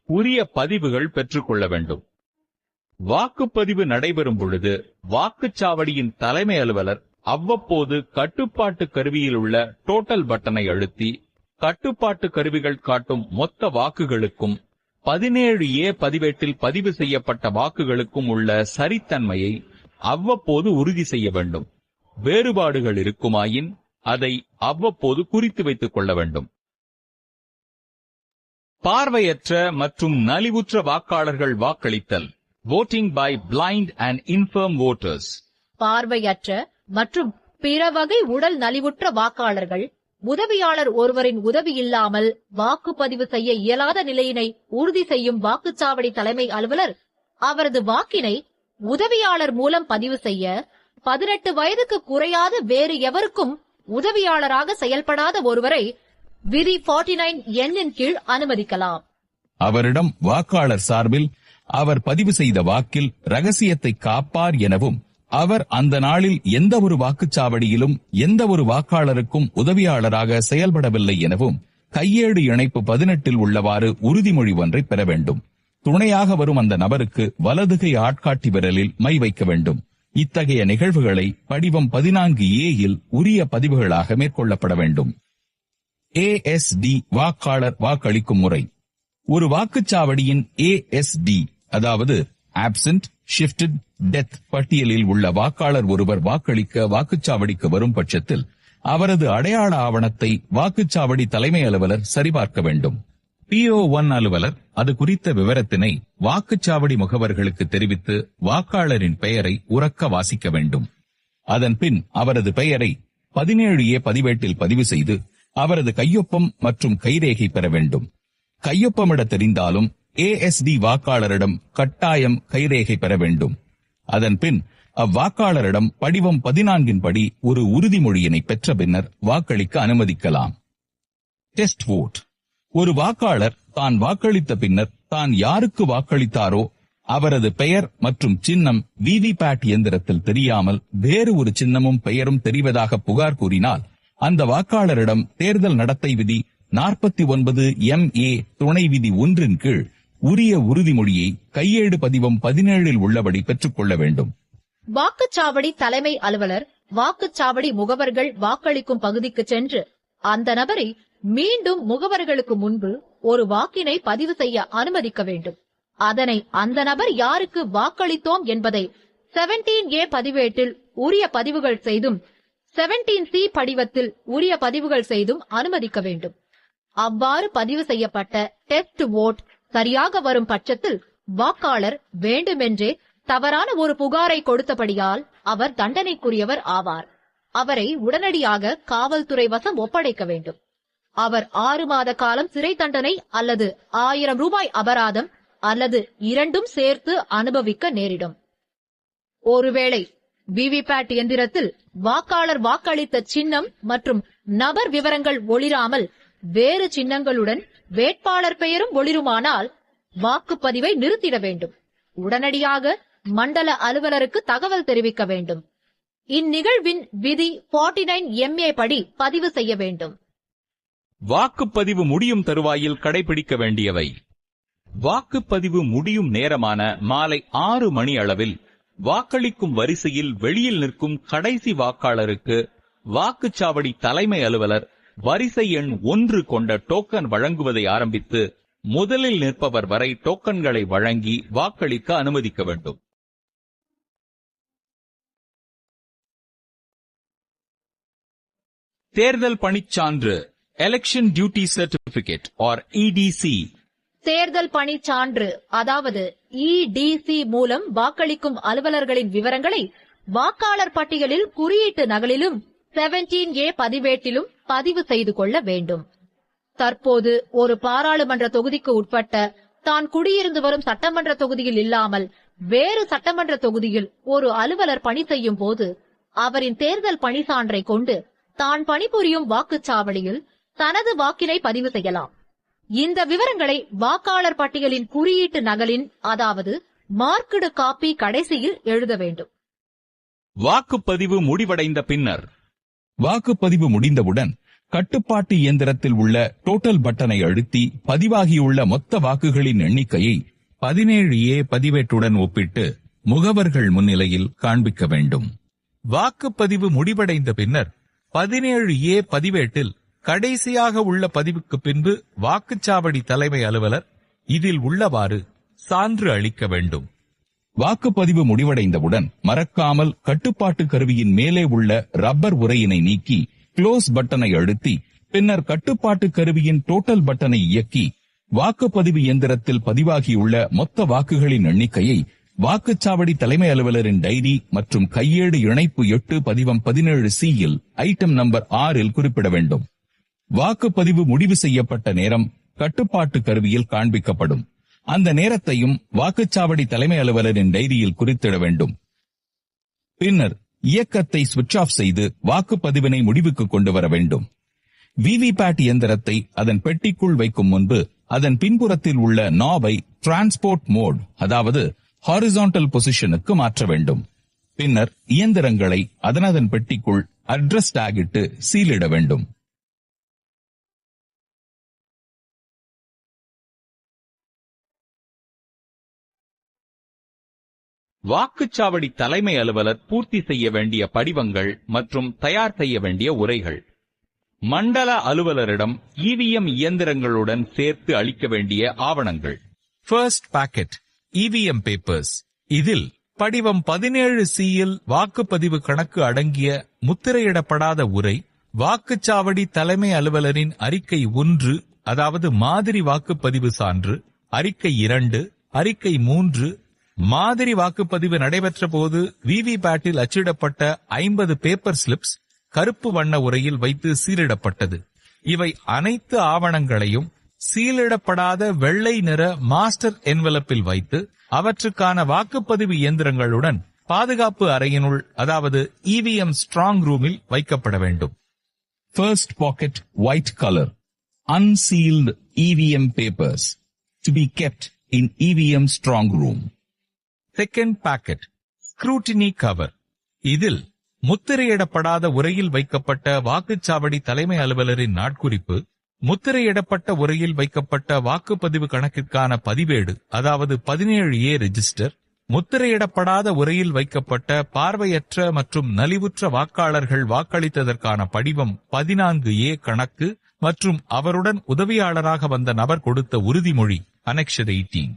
உரிய பதிவுகள் பெற்றுக்கொள்ள வேண்டும். வாக்குப்பதிவு நடைபெறும் பொழுது வாக்குச்சாவடியின் தலைமை அலுவலர் அவ்வப்போது கட்டுப்பாட்டு கருவியில் உள்ள டோட்டல் பட்டனை அழுத்தி கட்டுப்பாட்டு கருவிகள் காட்டும் மொத்த வாக்குகளுக்கும் 17A பதிவேட்டில் பதிவு செய்யப்பட்ட வாக்குகளுக்கும் உள்ள சரித்தன்மையை அவ்வப்போது உறுதி செய்ய வேண்டும். வேறுபாடுகள் இருக்குமாயின் அதை அவ்வப்போது குறித்து வைத்துக் கொள்ள வேண்டும். பார்வையற்ற மற்றும் நலிவுற்ற வாக்காளர்கள் வாக்களித்தல். voting by blind and infirm voters. பார்வையற்ற மற்றும் பிற வகை உடல் நலிவுற்ற வாக்காளர்கள் உதவியாளர் ஒருவரின் உதவி இல்லாமல் வாக்குப்பதிவு செய்ய இயலாத நிலையினை உறுதி செய்யும் வாக்குச்சாவடி தலைமை அலுவலர் அவரது வாக்கினை உதவியாளர் மூலம் பதிவு செய்ய 18 வயதுக்கு குறையாத வேறு எவருக்கும் உதவியாளராக செயல்படாத ஒருவரை விதி 49N கீழ் அனுமதிக்கலாம். அவரிடம் வாக்காளர் சார்பில் அவர் பதிவு செய்த வாக்கில் ரகசியத்தை காப்பார் எனவும் அவர் அந்த நாளில் எந்த ஒரு வாக்குச்சாவடியிலும் எந்த ஒரு வாக்காளருக்கும் உதவியாளராக செயல்படவில்லை எனவும் கையேடு இணைப்பு 18 உள்ளவாறு உறுதிமொழி ஒன்றை பெற வேண்டும். துணையாக வரும் அந்த நபருக்கு வலதுகை ஆட்காட்டி விரலில் மை வைக்க வேண்டும். இத்தகைய நிகழ்வுகளை படிவம் 14A உரிய பதிவுகளாக மேற்கொள்ளப்பட வேண்டும். ASD வாக்காளர் வாக்களிக்கும் முறை. ஒரு வாக்குச்சாவடியின் ASD அதாவது ஆப்சென்ட், ஷிஃப்டட், டெத் பட்டியலில் உள்ள வாக்காளர் ஒருவர் வாக்களிக்க வாக்குச்சாவடிக்கு வரும் பட்சத்தில் அவரது அடையாள ஆவணத்தை வாக்குச்சாவடி தலைமை அலுவலர் சரிபார்க்க வேண்டும். PO1 அலுவலர் அது குறித்த விவரத்தினை வாக்குச்சாவடி முகவர்களுக்கு தெரிவித்து வாக்காளரின் பெயரை உரக்க வாசிக்க வேண்டும். அதன்பின் அவரது பெயரை 17A பதிவேட்டில் பதிவு செய்து அவரது கையொப்பம் மற்றும் கைரேகை பெற வேண்டும். கையொப்பமிட தெரிந்தாலும் ASD வாக்காளரிடம் கட்டாயம் கைரேகை பெற வேண்டும். அதன்பின் அவ்வாக்காளரிடம் படிவம் 14 படி ஒரு உறுதிமொழியினை பெற்ற பின்னர் வாக்களிக்க அனுமதிக்கலாம். Test vote. ஒரு வாக்காளர் தான் வாக்களித்த பின்னர் தான் யாருக்கு வாக்களித்தாரோ அவரது பெயர் மற்றும் சின்னம் VVPAT இயந்திரத்தில் தெரியாமல் வேறு ஒரு சின்னமும் பெயரும் தெரிவதாக புகார் கூறினால் அந்த வாக்காளரிடம் தேர்தல் நடத்தை விதி 49MA துணை விதி 1 கீழ் உரிய உறுதிமொழியை கையேடு பதிவம் 17 உள்ளபடி பெற்றுக் கொள்ள வேண்டும். வாக்குச்சாவடி தலைமை அலுவலர் வாக்குச்சாவடி முகவர்கள் வாக்களிக்கும் பகுதிக்கு சென்று அந்த நபரை மீண்டும் முகவர்களுக்கு முன்பு ஒரு வாக்கினை பதிவு செய்ய அனுமதிக்க வேண்டும். அதனை அந்த நபர் யாருக்கு வாக்களித்தோம் என்பதை 17A பதிவேட்டில் உரிய பதிவுகள் செய்தும் 17C படிவத்தில் உரிய பதிவுகள் செய்தும் அனுமதிக்க வேண்டும். அவ்வாறு பதிவு செய்யப்பட்ட டெஸ்ட் வோட் சரியாக வரும் பட்சத்தில் வாக்காளர் வேண்டுமென்றே தவறான ஒரு புகாரை கொடுத்தபடியால் அவர் தண்டனைக்குரியவர் ஆவார். அவரை உடனடியாக காவல்துறை வசம் ஒப்படைக்க வேண்டும். அவர் 6 மாத காலம் சிறை தண்டனை அல்லது 1000 ரூபாய் அபராதம் அல்லது இரண்டும் சேர்த்து அனுபவிக்க நேரிடும். ஒருவேளை VVPAT இயந்திரத்தில் வாக்காளர் வாக்களித்த சின்னம் மற்றும் நபர் விவரங்கள் ஒளிராமல் வேறு சின்னங்களுடன் வேட்பாளர் பெயரும் ஒளிருமானால் வாக்குப்பதிவை நிறுத்திட வேண்டும். உடனடியாக மண்டல அலுவலருக்கு தகவல் தெரிவிக்க வேண்டும். இந்நிகழ்வின் விதி 49MA படி பதிவு செய்ய வேண்டும். வாக்குப்பதிவு முடியும் தருவாயில் கடைபிடிக்க வேண்டியவை. வாக்குப்பதிவு முடியும் நேரமான மாலை 6 மணி அளவில் வாக்களிக்கும் வரிசையில் வெளியில் நிற்கும் கடைசி வாக்காளருக்கு வாக்குச்சாவடி தலைமை அலுவலர் வரிசை எண் 1 கொண்ட டோக்கன் வழங்குவதை ஆரம்பித்து முதலில் நிற்பவர் வரை டோக்கன்களை வழங்கி வாக்களிக்க அனுமதிக்க வேண்டும். தேர்தல் பணிச்சான்று election duty certificate or EDC. தேர்தல் பணிச்சான்று அதாவது EDC மூலம் வாக்களிக்கும் அலுவலர்களின் விவரங்களை வாக்காளர் பட்டியலில் குறியீட்டு நகலிலும் 17A பதிவேட்டிலும் பதிவு செய்து கொள்ள வேண்டும். தற்போது ஒரு பாராளுமன்ற தொகுதிக்கு உட்பட்ட தான் குடியிருந்து வரும் சட்டமன்ற தொகுதியில் இல்லாமல் வேறு சட்டமன்ற தொகுதியில் ஒரு அலுவலர் பணி செய்யும் போது அவரின் தேர்தல் பணி சான்றை கொண்டு தான் பணிபுரியும் வாக்குச்சாவடியில் தனது வாக்கினை பதிவு செய்யலாம். இந்த விவரங்களை வாக்காளர் பட்டியலின் குறியீட்டு நகலின் அதாவது மார்க்டு காப்பி கடைசியில் எழுத வேண்டும். வாக்குப்பதிவு முடிவடைந்த பின்னர் வாக்குப்பதிவு முடிந்தவுடன் கட்டுப்பாட்டு இயந்திரத்தில் உள்ள டோட்டல் பட்டனை அழுத்தி பதிவாகியுள்ள மொத்த வாக்குகளின் எண்ணிக்கையை 17A பதிவேட்டுடன் ஒப்பிட்டு முகவர்கள் முன்னிலையில் காண்பிக்க வேண்டும். வாக்குப்பதிவு முடிவடைந்த பின்னர் 17A பதிவேட்டில் கடைசியாக உள்ள பதிவுக்கு பின்பு வாக்குச்சாவடி தலைமை அலுவலர் இதில் உள்ளவாறு சான்று அளிக்க வேண்டும். வாக்குப்பதிவு முடிவடைந்தவுடன் மறக்காமல் கட்டுப்பாட்டு கருவியின் மேலே உள்ள ரப்பர் உறையினை நீக்கி க்ளோஸ் பட்டனை அழுத்தி பின்னர் கட்டுப்பாட்டு கருவியின் டோட்டல் பட்டனை இயக்கி வாக்குப்பதிவு இயந்திரத்தில் பதிவாகியுள்ள மொத்த வாக்குகளின் எண்ணிக்கையை வாக்குச்சாவடி தலைமை அலுவலரின் டைரி மற்றும் கையேடு இணைப்பு 8 பதிவம் 17C யில் ஐட்டம் நம்பர் 6 குறிப்பிட வேண்டும். வாக்குப்பதிவு முடிவு செய்யப்பட்ட நேரம் கட்டுப்பாட்டு கருவியில் காண்பிக்கப்படும். அந்த நேரத்தையும் வாக்குச்சாவடி தலைமை அலுவலரின் டைரியில் குறித்திட வேண்டும். பின்னர் இயக்கத்தை சுவிட்ச் ஆஃப் செய்து வாக்குப்பதிவினை முடிவுக்கு கொண்டு வர வேண்டும். விவிபேட் இயந்திரத்தை அதன் பெட்டிக்குள் வைக்கும் முன்பு அதன் பின்புறத்தில் உள்ள நாபை டிரான்ஸ்போர்ட் மோட், அதாவது ஹாரிசான்டல் பொசிஷனுக்கு மாற்ற வேண்டும். பின்னர் இயந்திரங்களை அதனதன் பெட்டிக்குள் அட்ரஸ் டாக் இட்டு சீலிட வேண்டும். வாக்குச்சாவடி தலைமை அலுவலர் பூர்த்தி செய்ய வேண்டிய படிவங்கள் மற்றும் தயார் செய்ய வேண்டிய உரைகள். மண்டல அலுவலரிடம் இவிஎம் இயந்திரங்களுடன் சேர்த்து அளிக்க வேண்டிய ஆவணங்கள். First packet EVM papers. இதில் படிவம் 17C யில் வாக்குப்பதிவு கணக்கு அடங்கிய முத்திரையிடப்படாத உரை, வாக்குச்சாவடி தலைமை அலுவலரின் அறிக்கை 1, அதாவது மாதிரி வாக்குப்பதிவு சான்று, அறிக்கை 2, அறிக்கை 3, மாதிரி வாக்குப்பதிவு நடைபெற்ற போது விவிபேட்டில் அச்சிடப்பட்ட 50 பேப்பர் ஸ்லிப்ஸ் கருப்பு வண்ண உரையில் வைத்து சீலிடப்பட்டது. இவை அனைத்து ஆவணங்களையும் சீலிடப்படாத வெள்ளை நிற மாஸ்டர் என்வலப்பில் வைத்து அவற்றுக்கான வாக்குப்பதிவு இயந்திரங்களுடன் பாதுகாப்பு அறையினுள், அதாவது இவிஎம் ஸ்ட்ராங் ரூமில் வைக்கப்பட வேண்டும். First pocket white color unsealed EVM papers to be kept in EVM strong room. Second packet scrutiny cover. இதில் முத்திரையிடப்படாத உரையில் வைக்கப்பட்ட வாக்குச்சாவடி தலைமை அலுவலரின் நாட்குறிப்பு, முத்திரையிடப்பட்ட உரையில் வைக்கப்பட்ட வாக்குப்பதிவு கணக்கிற்கான பதிவேடு, அதாவது 17A ரெஜிஸ்டர், முத்திரையிடப்படாத உரையில் வைக்கப்பட்ட பார்வையற்ற மற்றும் நலிவுற்ற வாக்காளர்கள் வாக்களித்ததற்கான படிவம் 14A கணக்கு மற்றும் அவருடன் உதவியாளராக வந்த நபர் கொடுத்த உறுதிமொழி அனெக்ஷர் 18.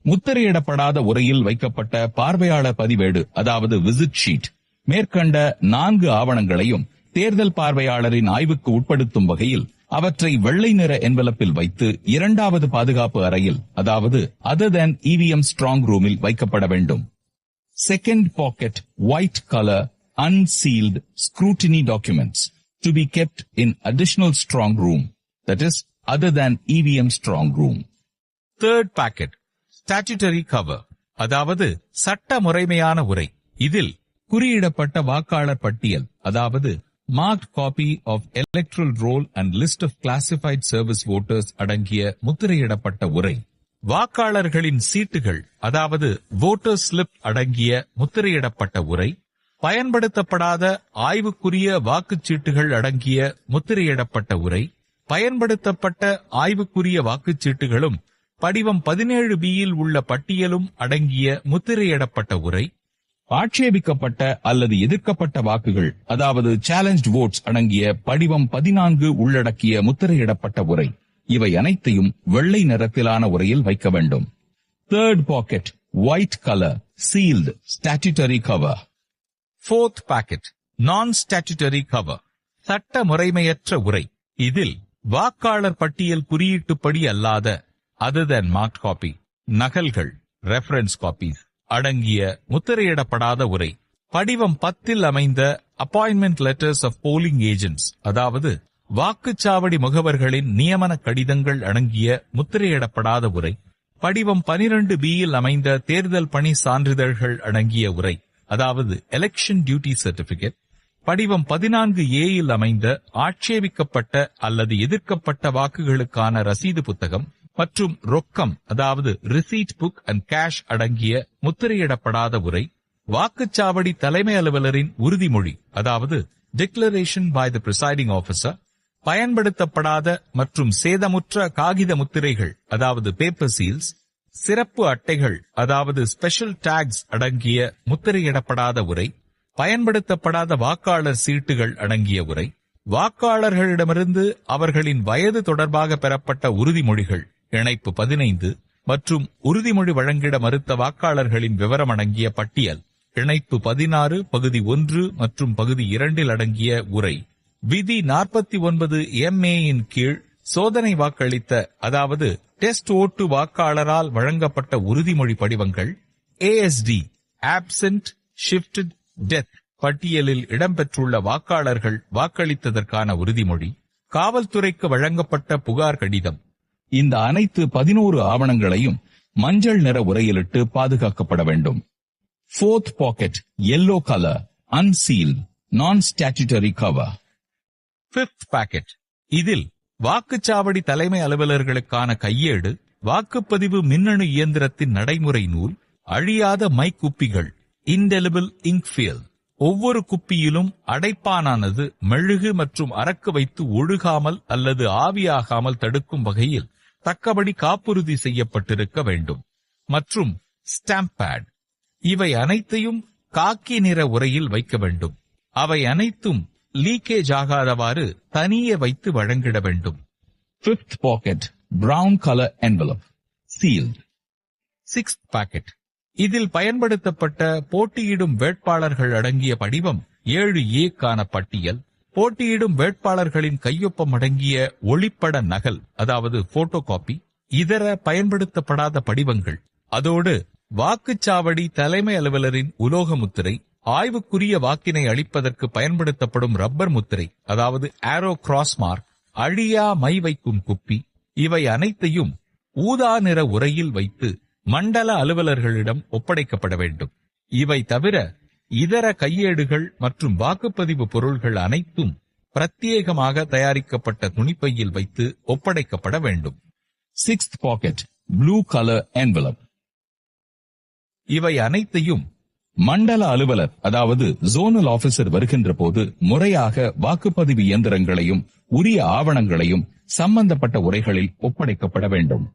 முத்திரையிடப்படாத உரையில் வைக்கப்பட்ட பார்வையாளர் பதிவேடு, அதாவது விசிட் ஷீட், மேற்கண்ட 4 ஆவணங்களையும் தேர்தல் பார்வையாளரின் ஆய்வுக்கு உட்படுத்தும் வகையில் அவற்றை வெள்ளை நிற என்வலப்பில் வைத்து 2வது பாதுகாப்பு அறையில், அதாவது அதர் தேன் இவிஎம் ஸ்ட்ராங் ரூமில் வைக்கப்பட வேண்டும். Second packet white colour unsealed scrutiny documents to be kept in additional strong room, that is other than EVM strong room. Third packet statutory cover, அதாவது சட்ட முறைமையான உரை. இதில் குறியிடப்பட்ட வாக்காளர் பட்டியல், அதாவது marked copy of electoral roll and list of classified service voters அடங்கிய முத்திரையிடப்பட்ட உரை, வாக்காளர்களின் சீட்டுகள், அதாவது voter slip அடங்கிய முத்திரையிடப்பட்ட உரை, பயன்படுத்தப்படாத ஆய்வுக்குரிய வாக்குச்சீட்டுகள் அடங்கிய முத்திரையிடப்பட்ட உரை, பயன்படுத்தப்பட்ட ஆய்வுக்குரிய வாக்குச்சீட்டுகளும் படிவம் 17B யில் உள்ள பட்டியலும் அடங்கிய முத்திரையிடப்பட்ட உரை, ஆட்சேபிக்கப்பட்ட அல்லது எதிர்க்கப்பட்ட வாக்குகள், அதாவது சேலஞ்ச் votes அடங்கிய படிவம் 14 உள்ளடக்கிய முத்திரையிடப்பட்ட உரை, இவை அனைத்தையும் வெள்ளை நிறத்திலான உரையில் வைக்க வேண்டும். Third packet white colour sealed statutory cover. Fourth packet non statutory cover, சட்ட முறைமையற்ற உரை. இதில் வாக்காளர் பட்டியல் குறியீட்டுப்படி அல்லாத other than marked copy நகல்கள் ரெஃபரன்ஸ் காப்பீஸ் அடங்கிய முத்திரையிடப்படாத உரை, படிவம் 10 அமைந்த appointment letters of polling agents, அதாவது வாக்குச்சாவடி முகவர்களின் நியமன கடிதங்கள் அடங்கிய முத்திரையிடப்படாத உரை, படிவம் 12B யில் அமைந்த தேர்தல் பணி சான்றிதழ்கள் அடங்கிய உரை, அதாவது எலெக்ஷன் டியூட்டி சர்டிபிகேட், படிவம் 14A யில் அமைந்த ஆட்சேபிக்கப்பட்ட அல்லது எதிர்க்கப்பட்ட வாக்குகளுக்கான ரசீது புத்தகம் மற்றும் ரொக்கம், அதாவது ரிசீட் புக் அண்ட் கேஷ் அடங்கிய முத்திரையிடப்படாத உரை, வாக்குச்சாவடி தலைமை அலுவலரின் உறுதிமொழி, அதாவது declaration by the presiding officer, பயன்படுத்தப்படாத மற்றும் சேதமுற்ற காகித முத்திரைகள் அதாவது பேப்பர் சீல்ஸ், சிறப்பு அட்டைகள் அதாவது ஸ்பெஷல் டாக்ஸ் அடங்கிய முத்திரையிடப்படாத உரை, பயன்படுத்தப்படாத வாக்காளர் சீட்டுகள் அடங்கிய உரை, வாக்காளர்களிடமிருந்து அவர்களின் வயது தொடர்பாக பெறப்பட்ட உறுதிமொழிகள் இணைப்பு 15 மற்றும் உறுதிமொழி வழங்கிட மறுத்த வாக்காளர்களின் விவரம் அடங்கிய பட்டியல் இணைப்பு 16 பகுதி 1 மற்றும் பகுதி 2 அடங்கிய உரை, விதி 49 MA இன் கீழ் சோதனை வாக்களித்த அதாவது டெஸ்ட் ஓட்டு வாக்காளரால் வழங்கப்பட்ட உறுதிமொழி படிவங்கள், ASD ஆப்சென்ட் ஷிஃப்டட் டெத் பட்டியலில் இடம்பெற்றுள்ள வாக்காளர்கள் வாக்களித்ததற்கான உறுதிமொழி, காவல்துறைக்கு வழங்கப்பட்ட புகார் கடிதம். இந்த அனைத்து 11 ஆவணங்களையும் மஞ்சள் நிற உரையிலிட்டு பாதுகாக்கப்பட வேண்டும். 4th packet yellow color unsealed non-statutory cover. 5th packet இதில் வாக்குச்சாவடி தலைமை அலுவலர்களுக்கான கையேடு, வாக்குப்பதிவு மின்னணு இயந்திரத்தின் நடைமுறை நூல், அழியாத மை குப்பிகள் indelible ink fill. ஒவ்வொரு குப்பியிலும் அடைப்பானானது மெழுகு மற்றும் அரக்கு வைத்து ஒழுகாமல் அல்லது ஆவியாகாமல் தடுக்கும் வகையில் தக்கபடி காப்புறுதி செய்யப்பட்டிருக்க வேண்டும். மற்றும் ஸ்டாம்ப் பேட். இவை அனைத்தையும் காக்கி நிற உரையில் வைக்க வேண்டும். அவை அனைத்தும் லீக்கேஜ் ஆகாதவாறு தனியே வைத்து வழங்கிட வேண்டும். 5th packet brown color envelope sealed. 6th packet இதில் பயன்படுத்தப்பட்ட போட்டியிடும் வேட்பாளர்கள் அடங்கிய படிவம் 7A பட்டியல், போட்டியிடும் வேட்பாளர்களின் கையொப்பம் அடங்கிய ஒளிப்பட நகல் அதாவது போட்டோ காப்பி, இதர பயன்படுத்தப்படாத படிவங்கள், அதோடு வாக்குச்சாவடி தலைமை அலுவலரின் உலோக முத்திரை, ஆய்வுக்குரிய வாக்கினை அளிப்பதற்கு பயன்படுத்தப்படும் ரப்பர் முத்திரை அதாவது ஆரோ கிராஸ் மார்க், அழியா மை வைக்கும் குப்பி, இவை அனைத்தையும் ஊதா நிற உரையில் வைத்து மண்டல அலுவலர்களிடம் ஒப்படைக்கப்பட வேண்டும். இவை தவிர இதர கையேடுகள் மற்றும் வாக்குப்பதிவு பொருள்கள் அனைத்தும் பிரத்யேகமாக தயாரிக்கப்பட்ட துணிப்பையில் வைத்து ஒப்படைக்கப்பட வேண்டும். 6th packet blue color envelope. இவை அனைத்தையும் மண்டல அலுவலர் அதாவது ஜோனல் ஆபீசர் வருகின்ற போது முறையாக வாக்குப்பதிவு இயந்திரங்களையும் உரிய ஆவணங்களையும் சம்பந்தப்பட்ட உரைகளில் ஒப்படைக்கப்பட வேண்டும்.